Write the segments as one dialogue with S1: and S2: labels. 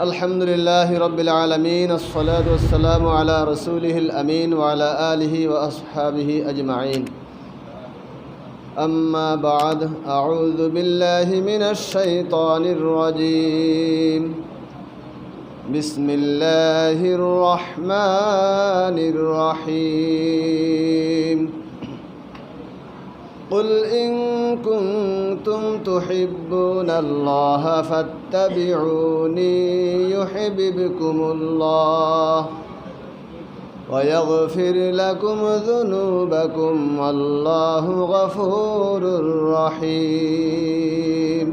S1: الحمد لله رب العالمين الصلاة والسلام على رسوله الأمين وعلى آله وأصحابه أجمعين أما بعد أعوذ بالله من الشيطان الرجيم بسم الله الرحمن الرحيم قل إن كنتم تحبون الله فاتبعوني يحببكم الله ويغفر لكم ذنوبكم والله غفور رحيم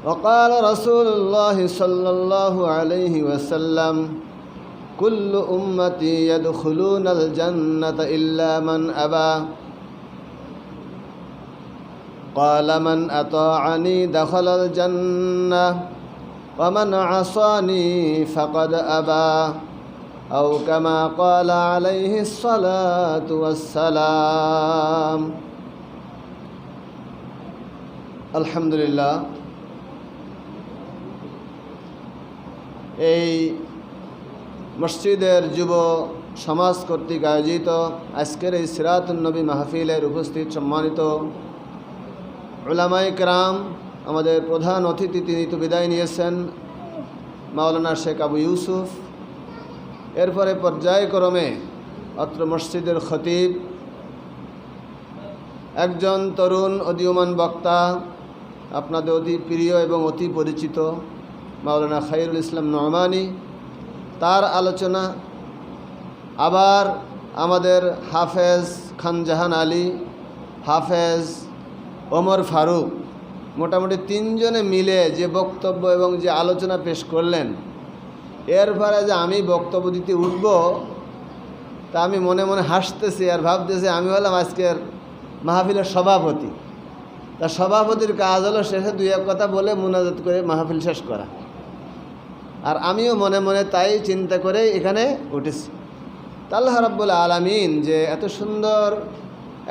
S1: وقال رسول الله صلى الله عليه وسلم كل أمتي يدخلون الجنة إلا من أبى قال من أطاعني دخل الجنة ومن عصاني فقد أبى أو كما قال عليه الصلاة والسلام الحمد لله এই মসজিদের যুব সমাজ কর্তৃক আয়োজিত আজকের এই সিরাতুন নবী মাহফিলের উপস্থিত সম্মানিত উলামায়ে কেরাম, আমাদের প্রধান অতিথি তিনি তো বিদায় নিয়েছেন মাওলানা শেখ আবু ইউসুফ। এরপরে পর্যায়ক্রমে অত্র মসজিদের খতিব, একজন তরুণ উদীয়মান বক্তা, আপনাদের অতি প্রিয় এবং অতি পরিচিত মাওলানা খায়রুল ইসলাম নোমানী, তার আলোচনা। আবার আমাদের হাফেজ খানজাহান আলী, হাফেজ ওমর ফারুক, মোটামুটি তিনজনে মিলে যে বক্তব্য এবং যে আলোচনা পেশ করলেন, এরপরে যে আমি বক্তব্য দিতে উঠব তা আমি মনে মনে হাসতেছি আর ভাবতেছি আমি হলাম আজকের মাহফিলের সভাপতি। তা সভাপতির কাজ হলো শেষে দুই এক কথা বলে মুনাজাত করে মাহফিল শেষ করা, আর আমিও মনে মনে তাই চিন্তা করে এখানে উঠেছি। তা আল্লাহ রাব্বুল আলামিন যে এত সুন্দর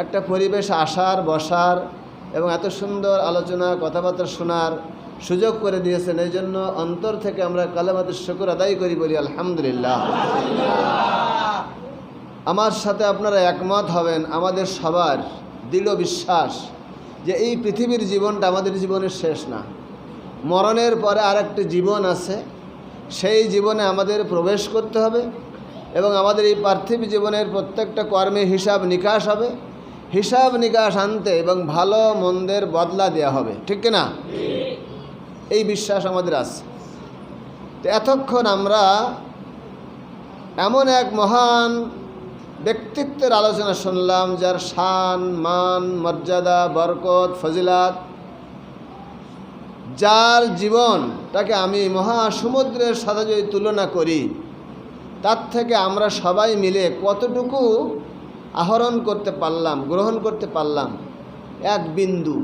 S1: একটা পরিবেশ আসার বসার এবং এত সুন্দর আলোচনা কথাবার্তা শোনার সুযোগ করে দিয়েছেন, এই জন্য অন্তর থেকে আমরা কালেমাতুশ শুকর আদায় করি, বলি আলহামদুলিল্লাহ। আমার সাথে আপনারা একমত হবেন, আমাদের সবার দৃঢ় বিশ্বাস যে এই পৃথিবীর জীবনটা আমাদের জীবনের শেষ না, মরণের পরে আরেকটি জীবন আছে। সেই জীবনে আমাদের প্রবেশ করতে হবে এবং আমাদের এই পার্থিব জীবনের প্রত্যেকটা কর্মে হিসাব নিকাশ হবে। হিসাব নিকাশ আনতে এবং ভালো মন্দের বদলা দেওয়া হবে, ঠিক কিনা? এই বিশ্বাস আমাদের আছে। তো এতক্ষণ আমরা এমন এক মহান ব্যক্তিত্বের আলোচনা শুনলাম, যার শান মান মর্যাদা বরকত ফজিলাত, যার জীবনটাকে আমি মহাসমুদ্রের সাথে যদি তুলনা করি, তার থেকে আমরা সবাই মিলে কতটুকু আহরণ করতে পারলাম, গ্রহণ করতে পারলাম, এক বিন্দু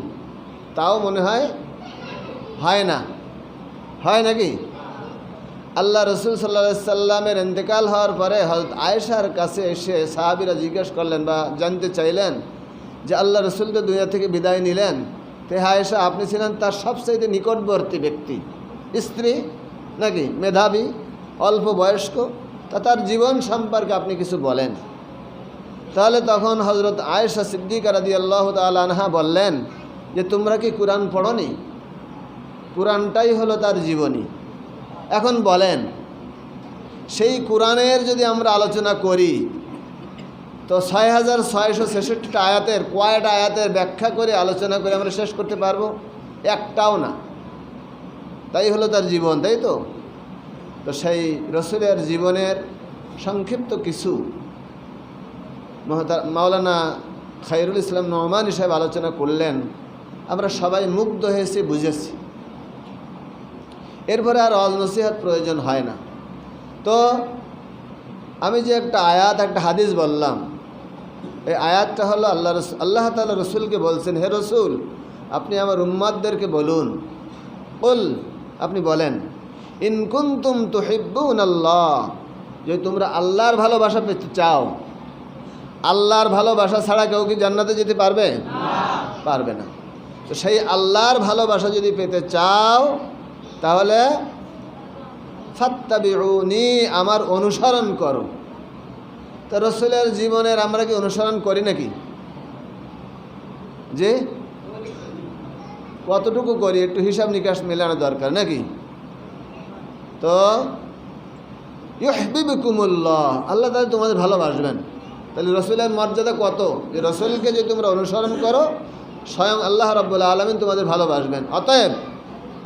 S1: তাও মনে হয় না, হয় নাকি? আল্লাহ রসুল সাল্লাল্লাহু আলাইহি সাল্লামের ইন্তেকাল হওয়ার পরে হযরত আয়েশার কাছে এসে সাহাবীরা জিজ্ঞেস করলেন বা জানতে চাইলেন যে আল্লাহ রসুল তো দুনিয়া থেকে বিদায় নিলেন, তে আয়েশা আপনি ছিলেন তার সবচেয়ে নিকটবর্তী ব্যক্তি, স্ত্রী নাকি, মেধাবী, অল্প বয়স্ক, তা তার জীবন সম্পর্কে আপনি কিছু বলেন। তাহলে তখন হযরত আয়েশা সিদ্দিকা রাদিয়াল্লাহু তাআলা আনহা বললেন যে তোমরা কি কুরআন পড়োনি? কুরআনটাই হলো তার জীবনী। এখন বলেন, সেই কুরআনের যদি আমরা আলোচনা করি তো ৬৬৬৬টা আয়াতের কয়টা আয়াতের ব্যাখ্যা করে আলোচনা করে আমরা শেষ করতে পারবো? একটাও না। তাই হলো তার জীবন, তাই তো? তো সেই রসুলের জীবনের সংক্ষিপ্ত কিছু মাওলানা খায়রুল ইসলাম নোমানী সাহেব আলোচনা করলেন, আমরা সবাই মুগ্ধ হয়েছি, বুঝেছি। এরপরে আর ওয়াজ নসিহত প্রয়োজন হয় না। তো আমি যে একটা আয়াত একটা হাদিস বললাম, এই আয়াতটা হলো আল্লাহ তাআলা রসুলকে বলছেন, হে রসুল আপনি আমার উম্মতদেরকে বলুন, কুল আপনি বলেন, ইন কুনতুম তুহিব্বুনাল্লাহ, যদি তোমরা আল্লাহর ভালোবাসা পেতে চাও, আল্লাহর ভালোবাসা ছাড়া কেউ কি জান্নাতে যেতে পারবে? পারবে না। তো সেই আল্লাহর ভালোবাসা যদি পেতে চাও তাহলে ফাত্তাবিউনি, আমার অনুসরণ করো। তো রসুলের জীবনের আমরা কি অনুসরণ করি নাকি? যে কতটুকু করি একটু হিসাব নিকাশ মেলানো দরকার নাকি? তো ইউহিব্বুকুমুল্লাহ, আল্লাহ তাহলে তোমাদের ভালোবাসবেন। তাহলে রসুলের মর্যাদা কত, যে রসুলকে যদি তোমরা অনুসরণ করো স্বয়ং আল্লাহ রাব্বুল আলামিন তোমাদের ভালোবাসবেন। অতএব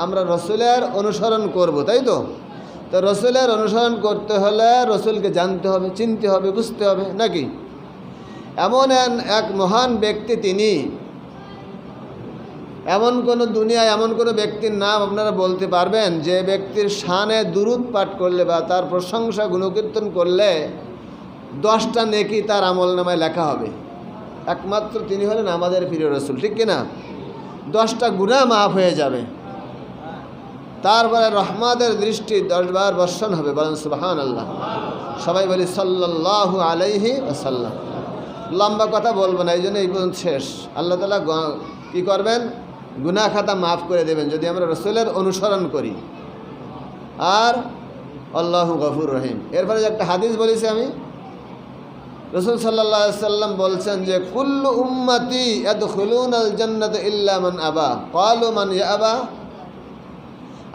S1: আমরা রসুলের অনুসরণ করব, তাই তো? তো রসুলের অনুসরণ করতে হলে রসুলকে জানতে হবে, চিনতে হবে, বুঝতে হবে নাকি? এমন এক মহান ব্যক্তি তিনি, এমন কোনো দুনিয়ায় এমন কোনো ব্যক্তির নাম আপনারা বলতে পারবেন যে ব্যক্তির শানে দুরূদ পাঠ করলে বা তার প্রশংসা গুণকীর্তন করলে 10টা নেকি তার আমলনামায় লেখা হবে? একমাত্র তিনি হলেন আমাদের প্রিয় রসুল, ঠিক কিনা? 10টা গুনাহ মাফ হয়ে যাবে, তারপরে রহমতের দৃষ্টি 10 বার বর্ষণ হবে। বলেন সুবহানাল্লাহ। সবাই বলি সাল্লাল্লাহু আলাইহি ওয়াসাল্লাম। লম্বা কথা বলবো না, এই জন্য এই পর্যন্ত শেষ। আল্লাহ তাআলা কী করবেন? গুনাহ খাতা মাফ করে দেবেন যদি আমরা রসুলের অনুসরণ করি। আর আল্লাহু গফুর রহিম। এরপরে একটা হাদিস বলেছি আমি, রসুল সাল্লাল্লাহু আলাইহি সাল্লাম বলছেন যে কুল্লু উম্মতি ইয়াদখুলুনাল জান্নাতা ইল্লা মান আবা। ক্বালু মান ইয়া আবা?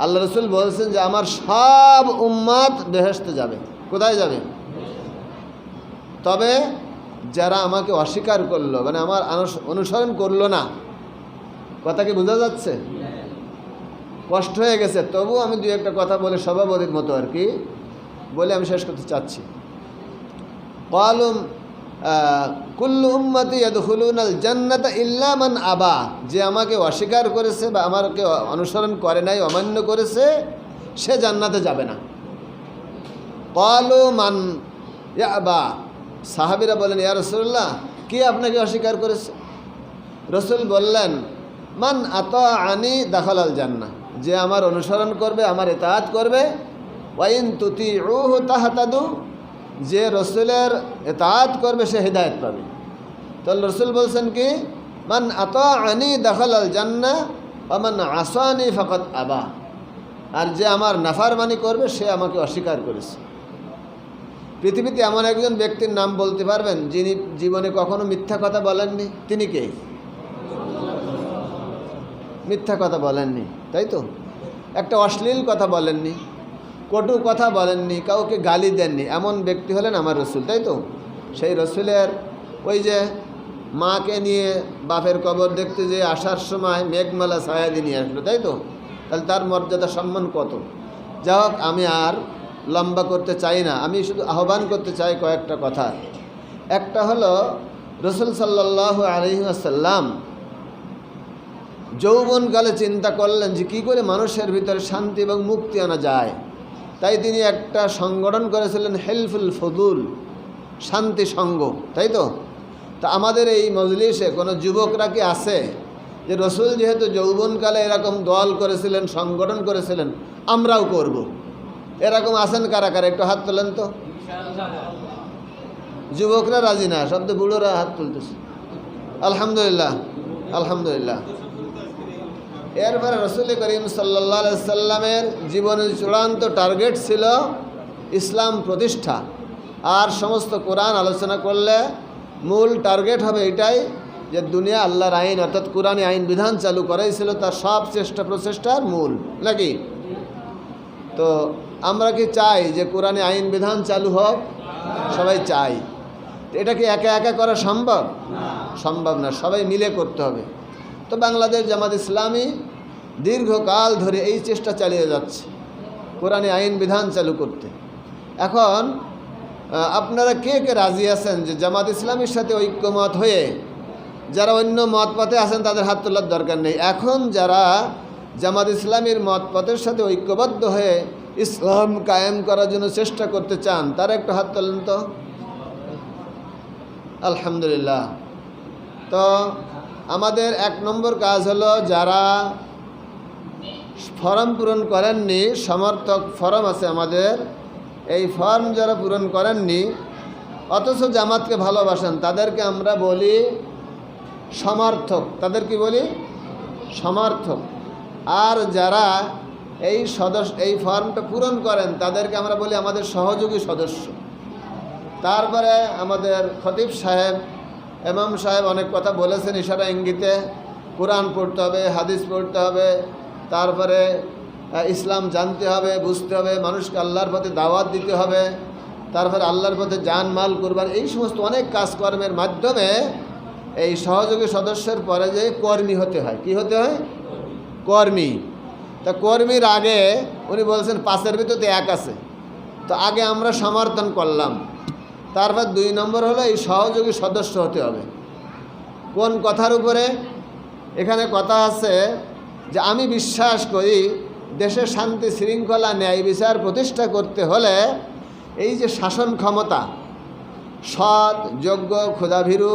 S1: আল্লাহ রসুল বলছেন যে আমার সব উম্মত বেহেশতে যাবে। কোথায় যাবে? তবে যারা আমাকে অস্বীকার করলো, মানে আমার অনুসরণ করলো না। কথা কি বোঝা যাচ্ছে? কষ্ট হয়ে গেছে, তবু আমি 2-একটা কথা বলে সভাপতির মতো আর কি বলে আমি শেষ করতে চাচ্ছি। ক্বালু কুল্লু উম্মতি ইয়াদখুলুনাল জান্নাতা ইল্লা মান আবা, যে আমাকে অস্বীকার করেছে বা আমাকে অনুসরণ করে নাই, অমান্য করেছে, সে জান্নাতে যাবে না। ক্বালু মান ইয়াবা, সাহাবীরা বলেন ইয়া রাসূলুল্লাহ, কে আপনাকে অস্বীকার করেছে? রসুল বললেন মান আতাআনি দাখালাল জান্নাহ, যে আমার অনুসরণ করবে, আমার ইতাআত করবে। ওয়া ইন তুতিউহু তাহতাদু, যে রসুলের ইতাআত করবে সে হিদায়াত পাবে। তাহলে রসুল বলছেন কি মান আতাআনি দাখালাল জান্নাহ ওয়া মান আসানি ফাকাদ আবা, আর যে আমার নাফরমানি করবে সে আমাকে অস্বীকার করেছে। পৃথিবীতে এমন একজন ব্যক্তির নাম বলতে পারবেন যিনি জীবনে কখনো মিথ্যা কথা বলেননি? তিনি কে? মিথ্যা কথা বলেননি, তাই তো? একটা অশ্লীল কথা বলেননি, কটু কথা বলেননি, কাউকে গালি দেননি, এমন ব্যক্তি হলেন আমার রসুল, তাই তো? সেই রসুলের ওই যে মাকে নিয়ে বাপের কবর দেখতে যে আসার সময় মেঘমালা ছায়া দিয়ে নিয়ে আসলো, তাই তো? তাহলে তার মর্যাদা সম্মান কত! যা হোক, আমি আর লম্বা করতে চাই না, আমি শুধু আহ্বান করতে চাই কয়েকটা কথা। একটা হলো রসুল সাল্লাল্লাহু আলাইহি ওয়াসাল্লাম যৌবনকালে চিন্তা করলেন যে কী করে মানুষের ভিতরে শান্তি এবং মুক্তি আনা যায়। তাই তিনি একটা সংগঠন করেছিলেন হেলফুল ফজুল, শান্তি সংঘ, তাই তো? তা আমাদের এই মজলিসে কোনো যুবকরা কি আছে যে রসুল যেহেতু যৌবনকালে এরকম দল করেছিলেন, সংগঠন করেছিলেন, আমরাও করব? এরকম আছেন কারা কারা? একটু হাত তোলেন তো। যুবকরা রাজি না, সব তো বুড়োরা হাত তুলতেছে। আলহামদুলিল্লাহ, আলহামদুলিল্লাহ। এরপরে রসুল করিম সাল্লাল্লাহু আলাইহি সাল্লামের জীবনের চূড়ান্ত টার্গেট ছিল ইসলাম প্রতিষ্ঠা। আর সমস্ত কোরআন আলোচনা করলে মূল টার্গেট হবে এটাই যে দুনিয়া আল্লাহর আইন অর্থাৎ কোরআনে আইন বিধান চালু করাই ছিল তার সব প্রচেষ্টার মূল, নাকি? তো আমরা কি চাই যে কোরআনে আইন বিধান চালু হোক? সবাই চাই। এটা কি একা একা করা সম্ভব? সম্ভব না, সবাই মিলে করতে হবে। তো বাংলাদেশ জামাত ইসলামী দীর্ঘকাল ধরে এই চেষ্টা চালিয়ে যাচ্ছে কোরআনে আইন বিধান চালু করতে। এখন আপনারা কে কে রাজি আছেন যে জামাত ইসলামীর সাথে ঐক্যমত হয়ে, যারা অন্য মত পথে আছেন তাদের হাত তোলার দরকার নেই, এখন যারা জামাত ইসলামীর মত পথের সাথে ঐক্যবদ্ধ হয়ে ইসলাম কায়েম করার জন্য চেষ্টা করতে চান তারা একটু হাত তোলেন তো। আলহামদুলিল্লাহ। তো আমাদের 1 নম্বর কাজ হলো যারা ফর্ম পূরণ করেননি, সমর্থক ফর্ম আছে আমাদের, এই ফর্ম যারা পূরণ করেননি অথচ জামাতকে ভালোবাসেন তাদেরকে আমরা বলি সমর্থক। তাদের কি বলি? সমর্থক। আর যারা এই ফর্মটা পূরণ করেন তাদেরকে আমরা বলি আমাদের সহযোগী সদস্য। তারপরে আমাদের খতিব সাহেব, ইমাম সাহেব অনেক কথা বলেছেন ইশারা ইঙ্গিতে। কোরআন পড়তে হবে, হাদিস পড়তে হবে, তারপরে ইসলাম জানতে হবে, বুঝতে হবে, মানুষকে আল্লাহর পথে দাওয়াত দিতে হবে, তারপরে আল্লাহর পথে জান মাল কুরবান, এই সমস্ত অনেক কাজকর্মের মাধ্যমে এই সহযোগী সদস্যের পরে যে কর্মী হতে হয়। কি হতে হয়? কর্মী। তা কর্মীর আগে উনি বলছেন 5-এর ভিতরে 1 আছে, তো আগে আমরা সমর্থন করলাম। তারপর 2 নম্বর হলো এই সহযোগী সদস্য হতে হবে। কোন কথার উপরে? এখানে কথা আছে যে আমি বিশ্বাস করি দেশে শান্তি শৃঙ্খলা ন্যায় বিচার প্রতিষ্ঠা করতে হলে এই যে শাসন ক্ষমতা সৎ, যোগ্য, ক্ষুধাভীরু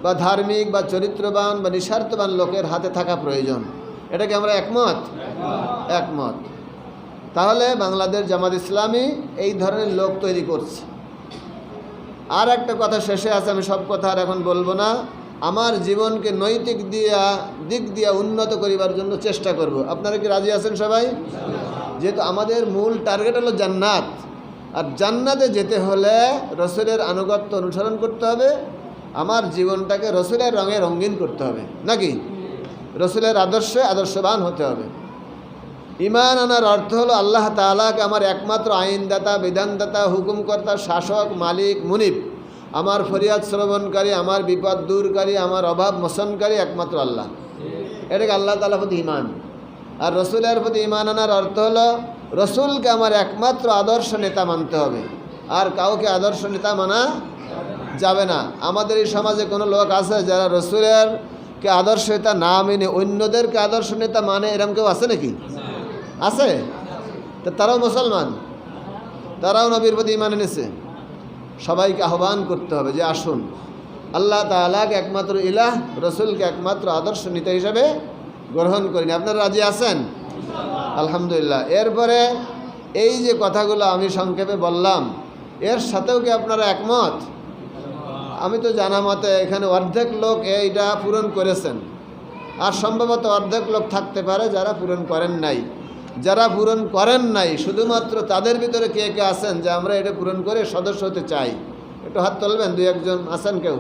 S1: বা ধার্মিক বা চরিত্রবান বা নিঃস্বার্থবান লোকের হাতে থাকা প্রয়োজন। এটা কি আমরা একমত? একমত। তাহলে বাংলাদেশ জামাত ইসলামী এই ধরনের লোক তৈরি করছে। আর একটা কথা শেষে আছে, আমি সব কথা আর এখন বলবো না। আমার জীবনকে নৈতিক দিক দিয়া উন্নত করিবার জন্য চেষ্টা করব। আপনারা কি রাজি আছেন সবাই? যেহেতু আমাদের মূল টার্গেট হলো জান্নাত, আর জান্নাতে যেতে হলে রসুলের আনুগত্য অনুসরণ করতে হবে, আমার জীবনটাকে রসুলের রঙে রঙিন করতে হবে, নাকি রসুলের আদর্শে আদর্শবান হতে হবে। ঈমান আনার অর্থ হলো আল্লাহ তাআলাকে আমার একমাত্র আইনদাতা, বিধানদাতা, হুকুমকর্তা, শাসক, মালিক, মুনিব, আমার ফরিয়াদ শ্রবণকারী, আমার বিপদ দূরকারী, আমার অভাব মোচনকারী একমাত্র আল্লাহ। এটাকে আল্লাহ তাআলার প্রতি ঈমান। আর রসুলের প্রতি ঈমান আনার অর্থ হলো রসুলকে আমার একমাত্র আদর্শ নেতা মানতে হবে, আর কাউকে আদর্শ নেতা মানা যাবে না। আমাদের এই সমাজে কোনো লোক আছে যারা রসুলেরকে আদর্শ নেতা না মেনে অন্যদেরকে আদর্শ নেতা মানে, এরকম কেউ আছে নাকি? আছে? তো তারাও মুসলমান, তারাও নবীর প্রতি ঈমান এনেছে। সবাইকে আহ্বান করতে হবে যে আসুন আল্লাহ তাআলাকে একমাত্র ইলাহ, রসুলকে একমাত্র আদর্শ নেতা হিসাবে গ্রহণ করিনি। আপনারা রাজি আছেন? আলহামদুলিল্লাহ। এরপরে এই যে কথাগুলো আমি সংক্ষেপে বললাম, এর সাথেও কি আপনারা একমত? আমি তো জানা মতে এখানে অর্ধেক লোক এইটা পূরণ করেছেন, আর সম্ভবত অর্ধেক লোক থাকতে পারে যারা পূরণ করেন নাই। যারা পূরণ করেন নাই শুধুমাত্র তাদের ভিতরে কে কে আছেন যে আমরা এটা পূরণ করে সদস্য হতে চাই? একটু হাত তুলবেন। 2-1 জন আছেন? কেউ?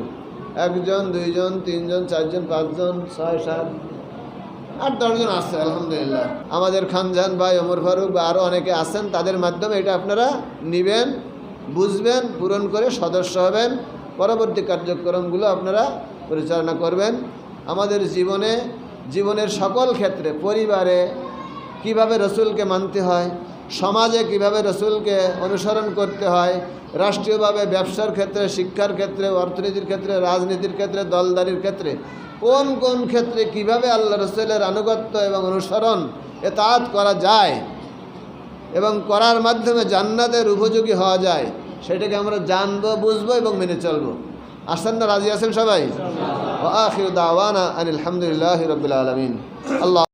S1: 1 জন, 2 জন, 3 জন, 4 জন, 5 জন, 6, 7, 8, 10 জন আছে আলহামদুলিল্লাহ। আমাদের খানজান ভাই, ওমর ফারুক বা আরও অনেকে আছেন, তাদের মাধ্যমে এটা আপনারা নেবেন, বুঝবেন, পূরণ করে সদস্য হবেন, পরবর্তী কার্যক্রমগুলো আপনারা পরিচালনা করবেন। আমাদের জীবনের সকল ক্ষেত্রে, পরিবারে কিভাবে রসুলকে মানতে হয়, সমাজে কিভাবে রসুলকে অনুসরণ করতে হয়, রাষ্ট্রীয়ভাবে ব্যবসার ক্ষেত্রে, শিক্ষার ক্ষেত্রে, অর্থনীতির ক্ষেত্রে, রাজনীতির ক্ষেত্রে, দলদারির ক্ষেত্রে, কোন কোন ক্ষেত্রে কিভাবে আল্লাহ রসুলের আনুগত্য এবং অনুসরণ এতাআত করা যায় এবং করার মাধ্যমে জান্নাতের উপযোগী হওয়া যায়, সেটাকে আমরা জানবো, বুঝবো এবং মেনে চলবো। আসেন না? রাজি আছেন সবাই? ওয়া আখিরু দাওয়ানা আনিল হামদুলিল্লাহি রাব্বিল আলামিন। আল্লাহ